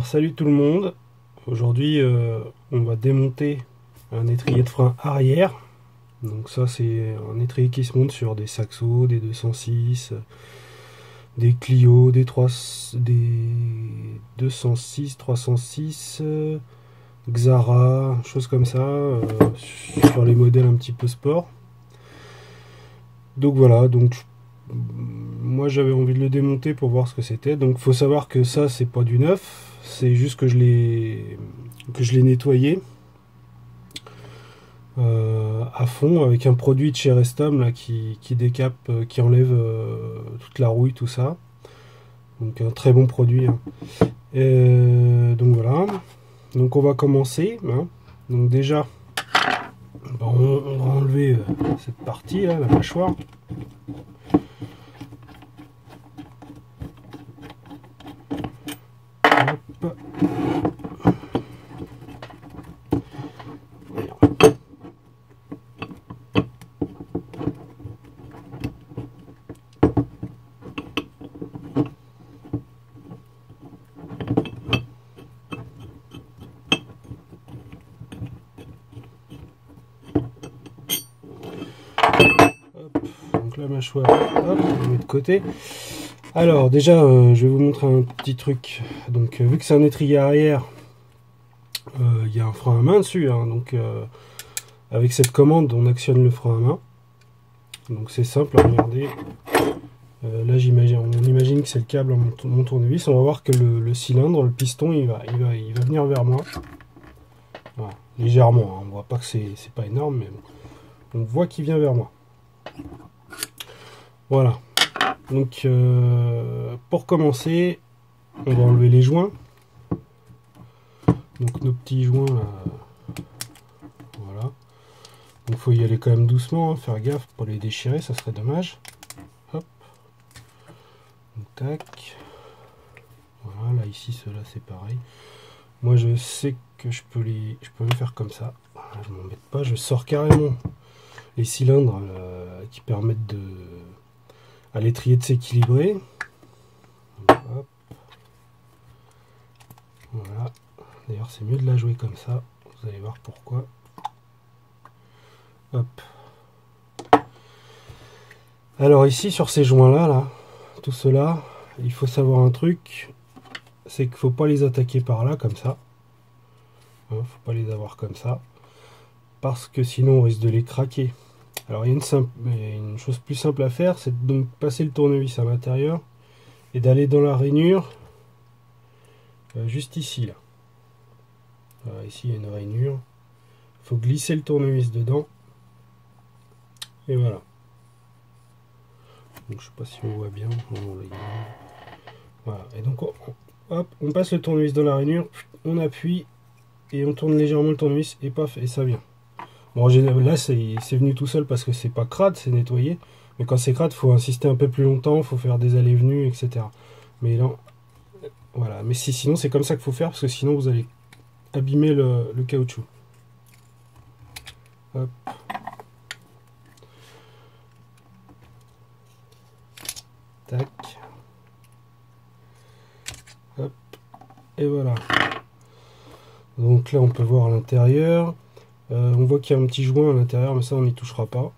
Salut tout le monde, aujourd'hui on va démonter un étrier de frein arrière. Donc ça c'est un étrier qui se monte sur des Saxo, des 206, des Clio, des 206, 306, Xara, choses comme ça, sur les modèles un petit peu sport. Donc voilà, moi j'avais envie de le démonter pour voir ce que c'était. Donc faut savoir que ça c'est pas du neuf, c'est juste que je l'ai nettoyé à fond avec un produit de chez Restom là, qui décape, qui enlève toute la rouille, tout ça. Donc un très bon produit, hein. Donc voilà, donc on va commencer, hein. Donc déjà on va enlever cette partie là, la mâchoire. Hop. Donc la mâchoire, hop, on la met de côté. Alors déjà, je vais vous montrer un petit truc. Donc vu que c'est un étrier arrière, il y a un frein à main dessus, hein. Donc avec cette commande, on actionne le frein à main. Donc c'est simple, hein, regardez. Là on imagine que c'est le câble à mon tournevis. On va voir que le cylindre, le piston, il va venir vers moi. Voilà, légèrement, hein. On voit pas que c'est pas énorme, mais bon. On voit qu'il vient vers moi. Voilà. Donc pour commencer, on va enlever les joints. Donc nos petits joints là, voilà. Donc faut y aller quand même doucement, hein, faire gaffe pour les déchirer, ça serait dommage. Hop. Donc, tac. Voilà, là ici ceux-là c'est pareil. Moi je sais que je peux les faire comme ça. Voilà, je m'embête pas, je sors carrément les cylindres qui permettent à l'étrier de s'équilibrer. Hop. Voilà. D'ailleurs c'est mieux de la jouer comme ça. Vous allez voir pourquoi. Hop. Alors ici sur ces joints là, tout cela, il faut savoir un truc, c'est qu'il faut pas les attaquer par là comme ça. Hein, faut pas les avoir comme ça, parce que sinon on risque de les craquer. Alors il y a une chose plus simple à faire, c'est de donc passer le tournevis à l'intérieur et d'aller dans la rainure, juste ici là. Voilà, ici il y a une rainure. Il faut glisser le tournevis dedans. Et voilà. Donc je sais pas si on voit bien. Voilà. Et donc hop, on passe le tournevis dans la rainure, on appuie et on tourne légèrement le tournevis et paf, et ça vient. Bon, là c'est venu tout seul parce que c'est pas crade, c'est nettoyé. Mais quand c'est crade, il faut insister un peu plus longtemps, il faut faire des allées-venues, etc. Mais là, voilà. Mais sinon c'est comme ça qu'il faut faire parce que sinon vous allez abîmer le caoutchouc. Hop. Tac. Hop. Et voilà. Donc là on peut voir à l'intérieur. On voit qu'il y a un petit joint à l'intérieur, mais ça on n'y touchera pas.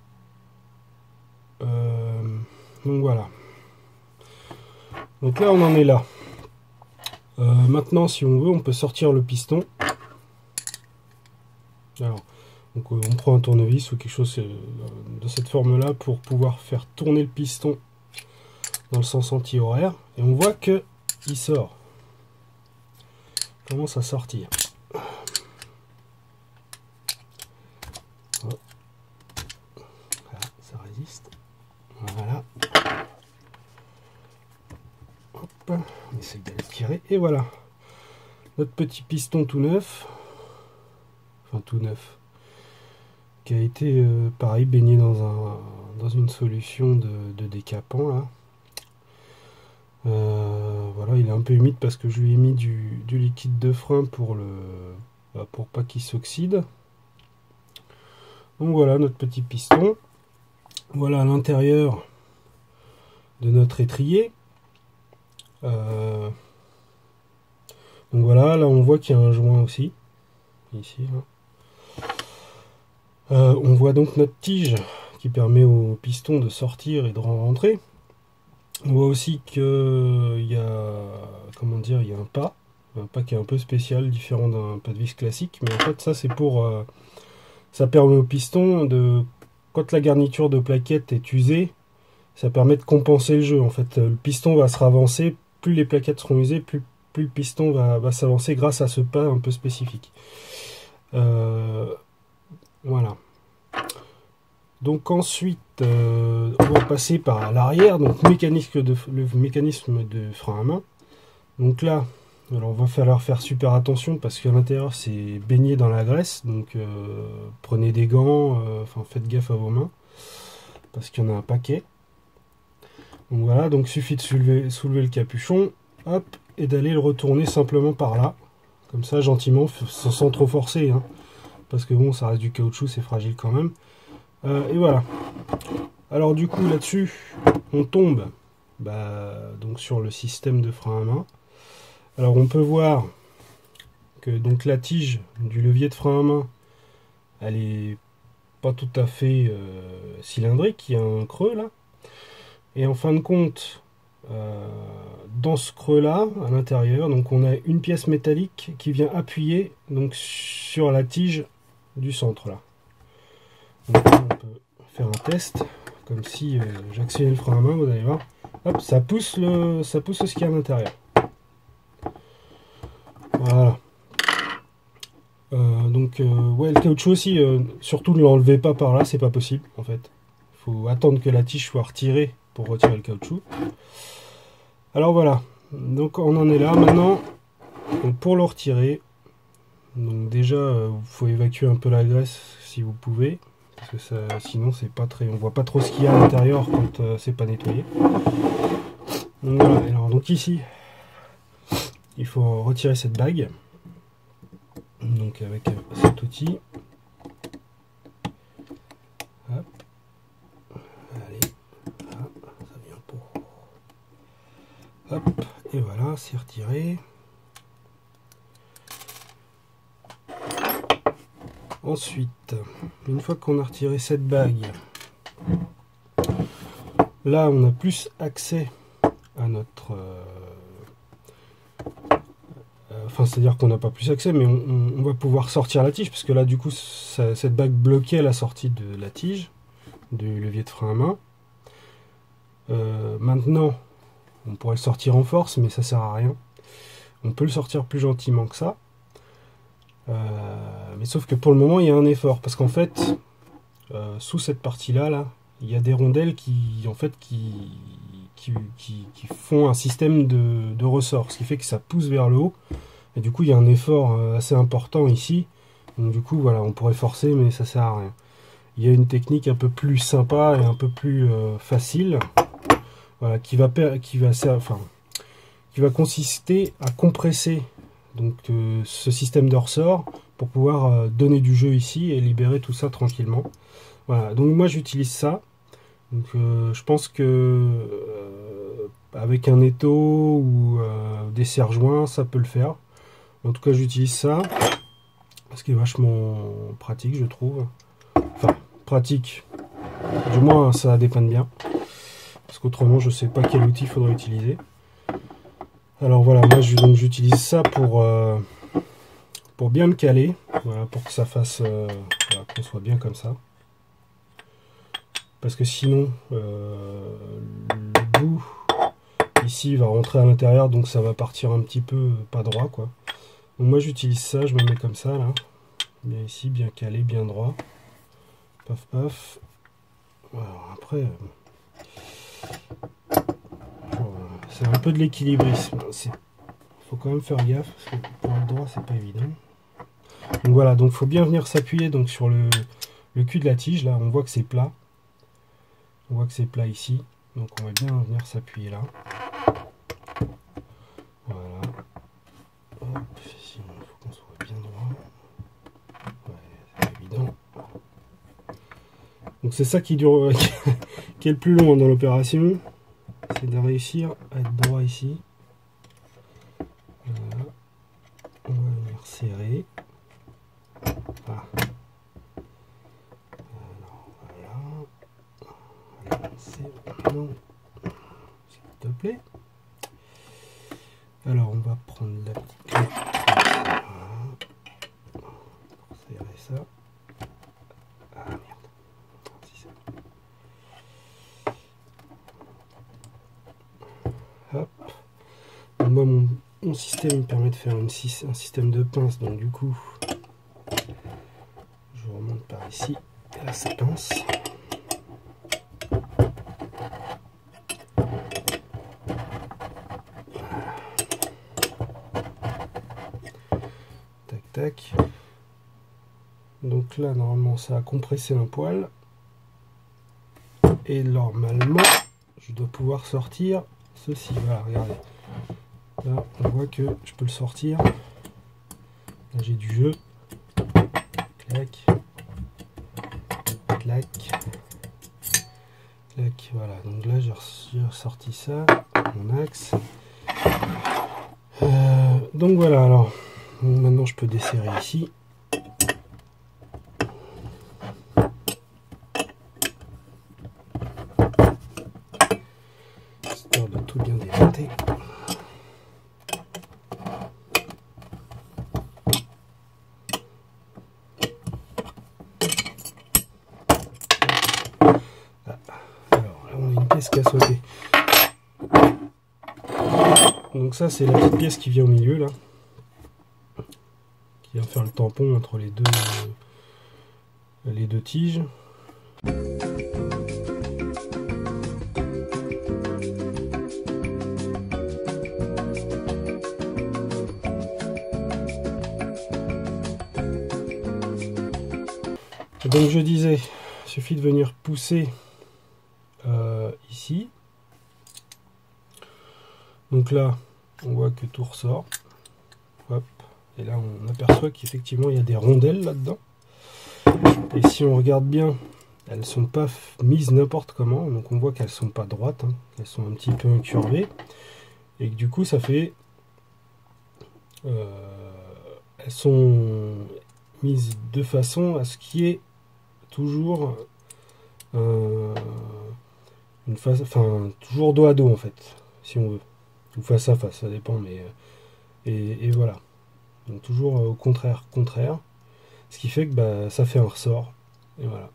Donc voilà. Donc là on en est là. Maintenant si on veut on peut sortir le piston. Alors, donc on prend un tournevis ou quelque chose de cette forme là pour pouvoir faire tourner le piston dans le sens anti-horaire. Et on voit que il sort. Il commence à sortir. Voilà, ça résiste. Voilà. Hop, on essaie de le tirer. Et voilà. Notre petit piston tout neuf. Enfin tout neuf. Qui a été pareil baigné dans une solution de décapant là. Voilà, il est un peu humide parce que je lui ai mis du liquide de frein pour pas qu'il s'oxyde. Donc voilà notre petit piston. Voilà à l'intérieur de notre étrier. Donc voilà, là on voit qu'il y a un joint aussi. Ici, là. On voit donc notre tige qui permet au piston de sortir et de rentrer. On voit aussi qu'il y a, comment dire, il y a un pas qui est un peu spécial, différent d'un pas de vis classique. Mais en fait, ça c'est pour, ça permet au piston de, quand la garniture de plaquettes est usée, ça permet de compenser le jeu. En fait, le piston va se ravancer, plus les plaquettes seront usées, plus le piston va s'avancer grâce à ce pas un peu spécifique. Voilà. Donc ensuite, on va passer par l'arrière, donc le mécanisme de frein à main. Donc là, alors on va falloir faire super attention parce qu'à l'intérieur c'est baigné dans la graisse, donc prenez des gants, enfin faites gaffe à vos mains parce qu'il y en a un paquet. Donc voilà, donc suffit de soulever le capuchon, hop, et d'aller le retourner simplement par là, comme ça gentiment, sans trop forcer, hein, parce que bon, ça reste du caoutchouc, c'est fragile quand même. Et voilà. Alors du coup là-dessus, on tombe donc sur le système de frein à main. Alors on peut voir que donc la tige du levier de frein à main, elle est pas tout à fait cylindrique, il y a un creux là. Et en fin de compte, dans ce creux là, à l'intérieur, donc on a une pièce métallique qui vient appuyer donc sur la tige du centre là. Donc là, on peut faire un test, comme si j'actionnais le frein à main, vous allez voir. Hop, ça pousse ce ski à l'intérieur. Voilà. Ouais, le caoutchouc aussi, surtout ne l'enlevez pas par là, c'est pas possible en fait. Il faut attendre que la tige soit retirée pour retirer le caoutchouc. Alors voilà, donc on en est là maintenant. Donc pour le retirer, donc déjà il faut évacuer un peu la graisse si vous pouvez, parce que ça, sinon c'est pas très, on voit pas trop ce qu'il y a à l'intérieur quand c'est pas nettoyé. Donc voilà, alors donc ici il faut retirer cette bague, donc avec cet outil. Hop. Allez, là, ça vient pour. Hop, et voilà, c'est retiré. Ensuite, une fois qu'on a retiré cette bague, là on a plus accès à notre... enfin, c'est-à-dire qu'on n'a pas plus accès, mais on va pouvoir sortir la tige, parce que là du coup, cette bague bloquait la sortie de la tige, du levier de frein à main. Maintenant, on pourrait le sortir en force, mais ça sert à rien. On peut le sortir plus gentiment que ça. Mais sauf que pour le moment il y a un effort parce qu'en fait sous cette partie là il y a des rondelles qui font un système de ressort, ce qui fait que ça pousse vers le haut et du coup il y a un effort assez important ici. Donc du coup voilà, on pourrait forcer mais ça sert à rien. Il y a une technique un peu plus sympa et un peu plus facile, voilà, qui va consister à compresser donc ce système de ressort pour pouvoir donner du jeu ici et libérer tout ça tranquillement. Voilà, donc moi j'utilise ça. Donc je pense que avec un étau ou des serre-joints, ça peut le faire. En tout cas, j'utilise ça parce qu'il est vachement pratique, je trouve. Enfin, pratique. Du moins, ça dépanne bien. Parce qu'autrement, je sais pas quel outil il faudrait utiliser. Alors voilà, moi j'utilise ça pour bien me caler, voilà, pour que ça fasse, voilà, qu'on soit bien comme ça. Parce que sinon, le bout ici va rentrer à l'intérieur, donc ça va partir un petit peu pas droit, quoi. Donc moi j'utilise ça, je me mets comme ça là, bien ici, bien calé, bien droit. Paf paf. Alors après, c'est un peu de l'équilibrisme. Faut quand même faire gaffe parce que pour être droit c'est pas évident. Donc voilà, donc faut bien venir s'appuyer donc sur le cul de la tige là. On voit que c'est plat. On voit que c'est plat ici, donc on va bien venir s'appuyer là. Voilà. Hop, ici il faut qu'on soit bien droit. Ouais, c'est évident. Donc c'est ça qui dure, qui est le plus long dans l'opération, c'est de réussir à être droit ici. Voilà. serrer. Ah. Alors voilà. C'est bon, s'il te plaît. Alors on va prendre la petite clé. Voilà. Pour serrer ça. Ah merde. Si ça... Hop. Moi mon système me permet de faire un système de pince, donc du coup je remonte par ici et là ça pince. Voilà. Tac tac. Donc là normalement ça a compressé un poil et normalement je dois pouvoir sortir ceci. Voilà, regardez. Là, on voit que je peux le sortir. Là, j'ai du jeu. Clac. Clac. Clac. Voilà. Donc là, j'ai ressorti ça. Mon axe. Donc voilà. Alors, maintenant, je peux desserrer ici. Histoire de tout bien démonter. Qui a sauté. Donc ça c'est la petite pièce qui vient au milieu là, qui vient faire le tampon entre les deux tiges. Donc je disais, il suffit de venir pousser ici. Donc là, on voit que tout ressort. Hop. Et là, on aperçoit qu'effectivement, il y a des rondelles là-dedans. Et si on regarde bien, elles ne sont pas mises n'importe comment. Donc on voit qu'elles ne sont pas droites. Hein. Elles sont un petit peu incurvées. Et que du coup, ça fait... elles sont mises de façon à ce qu'il y ait toujours... une face, enfin toujours dos à dos en fait, si on veut, ou face à face, ça dépend, mais et voilà, donc toujours au contraire, ce qui fait que bah, ça fait un ressort, et voilà.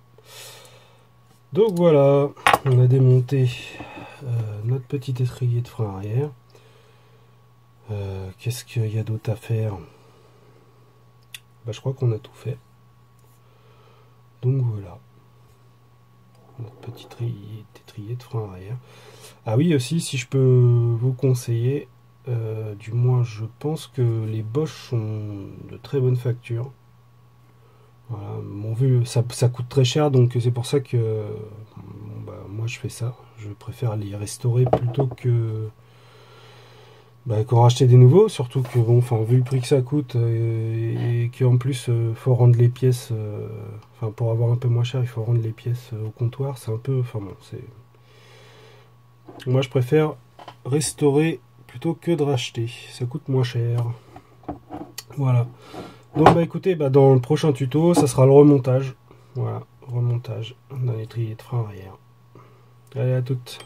Donc voilà, on a démonté notre petit étrier de frein arrière. Qu'est-ce qu'il y a d'autre à faire? Bah, je crois qu'on a tout fait. Donc voilà. Notre petit étrier de frein arrière. Ah oui, aussi, si je peux vous conseiller, du moins je pense que les Bosch sont de très bonne facture. Voilà, bon, vu ça coûte très cher, donc c'est pour ça que bon, bah, moi je fais ça. Je préfère les restaurer plutôt que qu'en racheter des nouveaux, surtout que bon, enfin vu le prix que ça coûte et qu'en plus faut rendre les pièces, enfin pour avoir un peu moins cher, il faut rendre les pièces au comptoir, c'est un peu, enfin bon, c'est, moi je préfère restaurer plutôt que de racheter, ça coûte moins cher. Voilà. Donc bah écoutez, bah, dans le prochain tuto, ça sera le remontage. Voilà, remontage d'un étrier de frein arrière. Allez, à toutes.